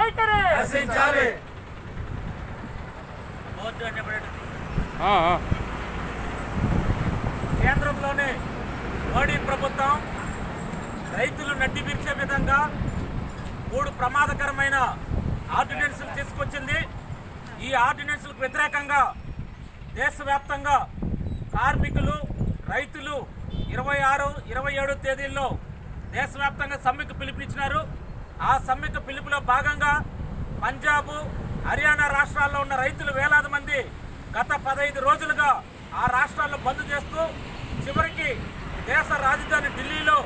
వైఖరి నశించాలి. కేంద్రంలోని మోడీ ప్రభుత్వం రైతులు నడ్డి విరిచే విధంగా 3 ప్రమాదకరమైన ఆర్డినెన్సులు తీసుకొచ్చింది. ఈ ఆర్డినెన్సులకు వ్యతిరేకంగా దేశవ్యాప్తంగా కార్మికులు, రైతులు 26, 27 తేదీల్లో దేశవ్యాప్తంగా సమ్మెకు పిలుపునిచ్చినారు. ఆ సమ్మెకు పిలుపులో భాగంగా పంజాబ్, హర్యానా రాష్ట్రాల్లో ఉన్న రైతులు వేలాది మంది గత 15 రోజులుగా ఆ రాష్ట్రాల్లో బంద్ చేస్తూ చివరికి దేశ రాజధాని ఢిల్లీలో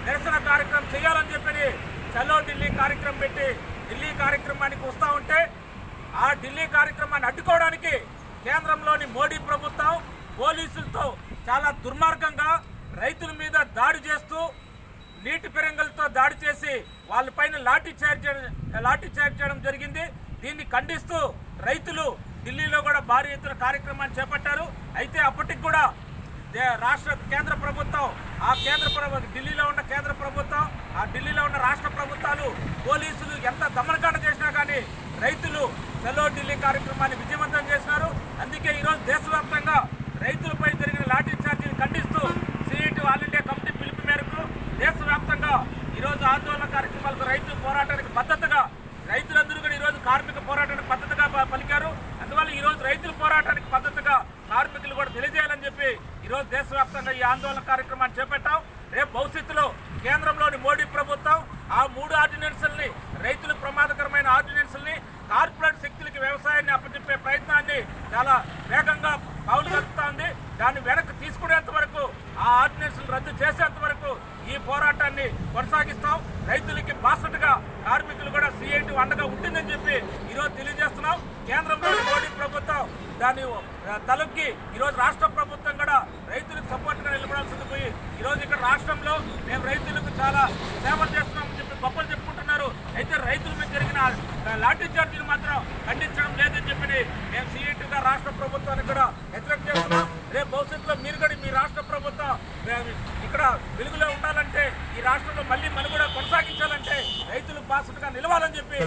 నిరసన కార్యక్రమం చేయాలని చెప్పి చలో ఢిల్లీ కార్యక్రమం పెట్టి ఢిల్లీ కార్యక్రమానికి వస్తూ ఉంటే ఆ ఢిల్లీ కార్యక్రమాన్ని అడ్డుకోవడానికి కేంద్రంలోని మోడీ ప్రభుత్వం పోలీసులతో చాలా దుర్మార్గంగా రైతుల మీద దాడి చేస్తూ నీటి పెరంగలతో దాడి చేసి వాళ్ళపైన లాఠీ చార్జ్ చేయడం జరిగింది. దీన్ని ఖండిస్తూ రైతులు ఢిల్లీలో కూడా భారీ ఎత్తున కార్యక్రమాన్ని చేపట్టారు. అయితే అప్పటికి కూడా కేంద్ర ప్రభుత్వం, ఢిల్లీలో ఉన్న కేంద్ర ప్రభుత్వం, ఆ ఢిల్లీలో ఉన్న రాష్ట్ర ప్రభుత్వాలు, పోలీసులు ఎంత దమనకాండ చేసినా కానీ రైతులు చలో ఢిల్లీ కార్యక్రమాన్ని విజయవంతం చేసినారు. అందుకే ఈరోజు దేశవ్యాప్తంగా రైతులపై జరిగిన లాఠీ చార్జీని ఖండిస్తూ సిఐటి ఆల్ ఇండియా కమిటీ పిలుపు మేరకు దేశవ్యాప్తంగా ఈరోజు ఆందోళన కార్యక్రమాలకు రైతు పోరాటానికి మద్దతుగా రైతులందరూ కూడా ఈరోజు కార్మిక పోరాటానికి మద్దతుగా పలికారు. అందువల్ల ఈరోజు రైతుల పోరాటానికి మద్దతుగా కార్మికులు కూడా తెలియజేయాలని చెప్పి ఈరోజు దేశవ్యాప్తంగా ఈ ఆందోళన కార్యక్రమాన్ని చేపట్టాం. రేపు భవిష్యత్తులో కేంద్రంలోని మోడీ ప్రభుత్వం ఆ 3 ఆర్డినెన్సుల్ని, రైతులకు ప్రమాదకరమైన ఆర్డినెన్సుల్ని, కార్పొరేట్ శక్తులకి వ్యవసాయాన్ని అప్పచెప్పే ప్రయత్నాన్ని చాలా వేగంగా పావులు కలుపుతోంది. దాన్ని వెనక్కి తీసుకునేంత వరకు, ఆ ఆర్డినెన్సులు రద్దు చేసేంత వరకు ఈ పోరాటాన్ని కొనసాగిస్తాం. రైతులకి బాసటగా కార్మికులు కూడా సిఐటి అండగా ఉంటుందని చెప్పి ఈరోజు తెలియజేస్తున్నాం. కేంద్రంలోని మోడీ ప్రభుత్వం దాన్ని తలొగ్గి ఈరోజు రాష్ట్ర ప్రభుత్వం కూడా రైతులకు సపోర్ట్గా నిలబడాల్సింది పోయి ఈరోజు ఇక్కడ రాష్ట్రంలో మేము రైతులకు చాలా సేవలు చేస్తున్నామని చెప్పి గొప్పలు చెప్పుకుంటున్నారు. అయితే రైతుల మీద జరిగిన లాఠీ చార్జీలు మాత్రం ఖండించడం లేదని చెప్పి మేము సిఐటిగా రాష్ట్ర ప్రభుత్వానికి కూడా హెచ్చరిక చేస్తున్నాం. రేపు భవిష్యత్తులో మీరు కూడా మీ రాష్ట్ర ప్రభుత్వం ఇక్కడ వెలుగులో ఉండాలంటే, ఈ రాష్ట్రంలో మళ్ళీ మనుగడ కొనసాగించాలంటే రైతులకు బాసటగా నిలవాలని చెప్పి